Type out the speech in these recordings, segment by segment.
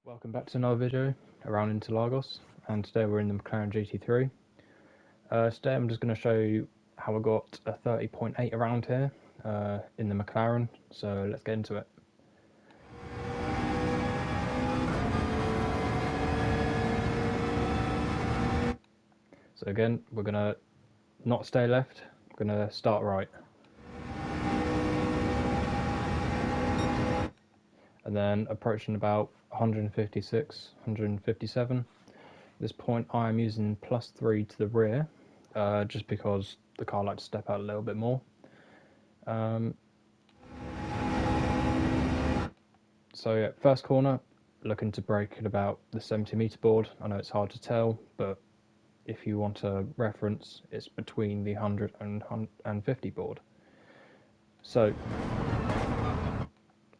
Welcome back to another video around Interlagos, and today we're in the McLaren GT3. Today I'm just going to show you how I got a 30.8 around here in the McLaren, so let's get into it. So again, we're going to not stay left, we're going to start right. And then approaching about 156, 157. At this point I am using +3 to the rear, just because the car likes to step out a little bit more. So yeah, first corner, looking to brake at about the 70-meter board. I know it's hard to tell, but if you want a reference, it's between the 100 and 150 board. So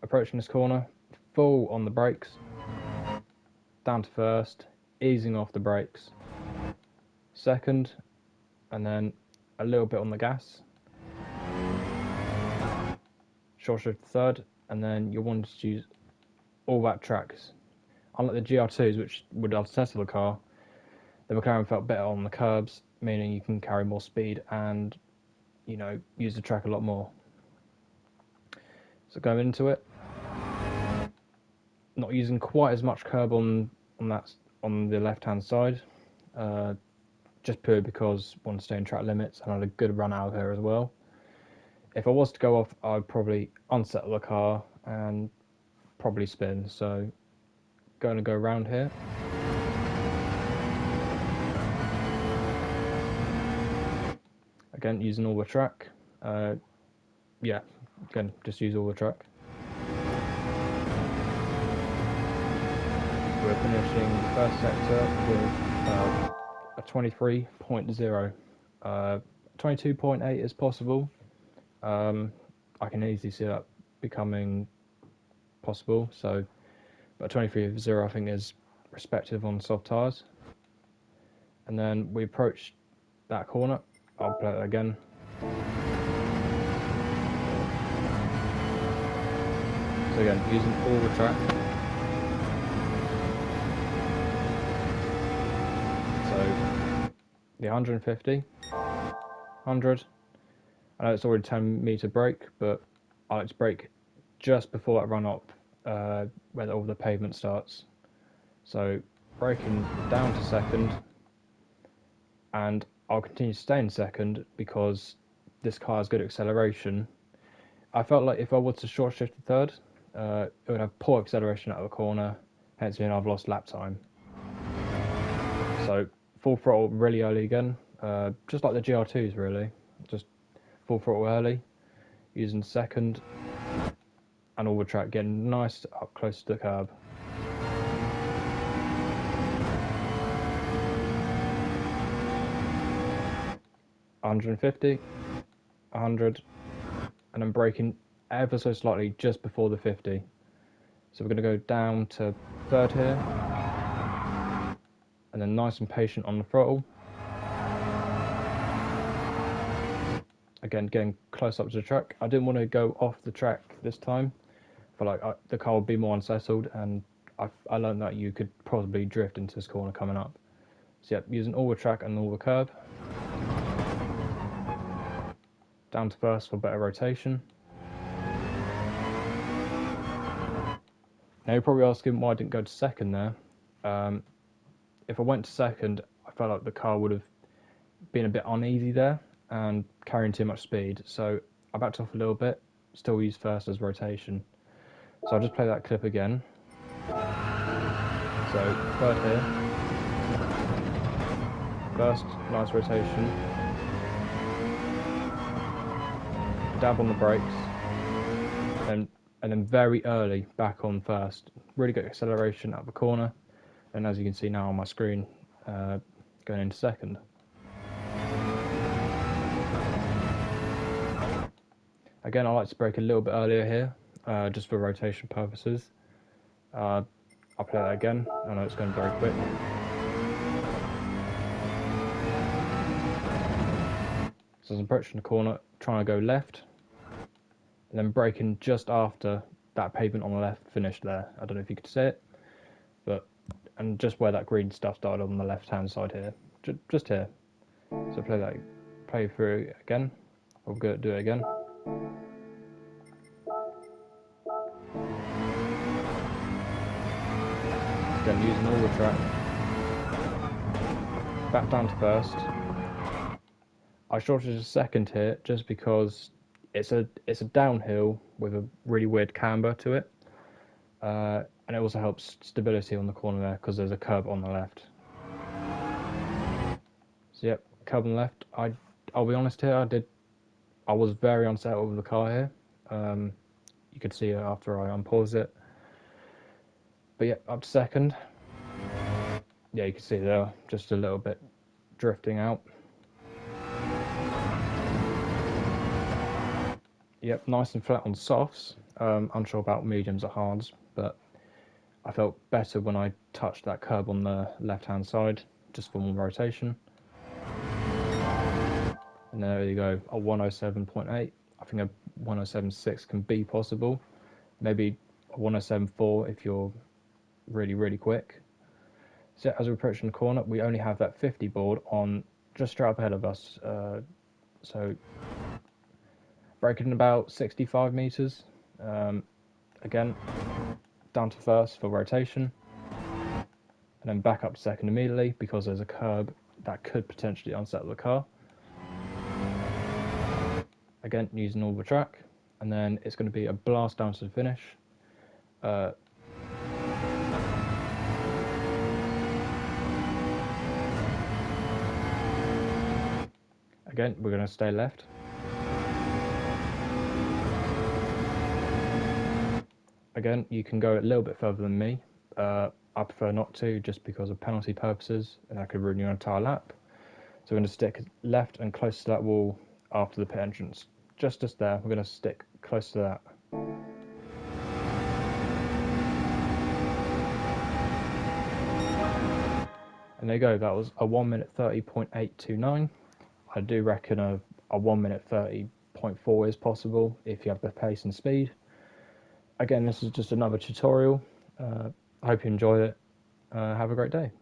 approaching this corner, full on the brakes, down to first, easing off the brakes, second, and then a little bit on the gas, short shift to third, and then you'll want to use all that tracks. Unlike the GR2s, which would have tested the car, the McLaren felt better on the curbs, meaning you can carry more speed and, you know, use the track a lot more. So going into it, not using quite as much curb on the left-hand side, just purely because I want to stay in track limits and I had a good run out of here as well. If I was to go off, I'd probably unsettle the car and probably spin. So going to go around here. Again, using all the track. Yeah, again, just use all the track. We're finishing the first sector with a 23.0. 22.8 is possible. I can easily see that becoming possible. So, but 23.0 I think is respective on soft tyres. And then we approach that corner. I'll play it again. So again, using all the track. So the 150, 100. I know it's already 10-meter brake, but I like to brake just before that run up, where all the pavement starts. So braking down to second, and I'll continue to stay in second because this car has good acceleration. I felt like if I was to short shift to third, it would have poor acceleration out of the corner, hence mean I've lost lap time. So full throttle really early again, just like the GR2s really, just full throttle early, using second, and all the track getting nice up close to the curb. $150, 100, and then braking ever so slightly just before the 50. So we're going to go down to third here, and then nice and patient on the throttle. Again, getting close up to the track. I didn't want to go off the track this time. I felt like the car would be more unsettled, and I learned that you could probably drift into this corner coming up. So yeah, using all the track and all the curb. Down to first for better rotation. Now you're probably asking why I didn't go to second there. If I went to second, I felt like the car would have been a bit uneasy there and carrying too much speed. So I backed off a little bit, still used first as rotation. So I'll just play that clip again. So third here. First, nice rotation. Dab on the brakes. And then very early back on first. Really good acceleration out of the corner. And as you can see now on my screen, going into second. Again, I like to brake a little bit earlier here, just for rotation purposes. I'll play that again. I know it's going very quick. So as I'm approaching the corner, trying to go left, and then braking just after that pavement on the left finished there. I don't know if you could see it, and just where that green stuff started on the left hand side here, just here. So play through again. We'll go do it again. Again, using all the track. Back down to first. I shorted a second here just because it's a downhill with a really weird camber to it, and it also helps stability on the corner there because there's a curb on the left. So yep, curb on the left. I'll be honest here, I was very unsettled with the car here. You could see it after I unpaused it. But yeah, up to second. Yeah, you can see there, just a little bit drifting out. Yep, nice and flat on softs. Unsure about mediums or hards, but I felt better when I touched that curb on the left-hand side, just for more rotation. And there you go, a 107.8. I think a 107.6 can be possible. Maybe a 107.4 if you're really, really quick. So as we're approaching the corner, we only have that 50 board on just straight up ahead of us. So braking about 65 meters. Again, down to first for rotation, and then back up to second immediately because there's a curb that could potentially unsettle the car. Again, using all the track, and then it's going to be a blast down to the finish. Again, we're going to stay left. Again, you can go a little bit further than me. I prefer not to, just because of penalty purposes, and that could ruin your entire lap. So we're going to stick left and close to that wall after the pit entrance. Just there, we're going to stick close to that. And there you go, that was a 1 minute 30.829. I do reckon a 1 minute 30.4 is possible if you have the pace and speed. Again, this is just another tutorial. I hope you enjoyed it. Have a great day.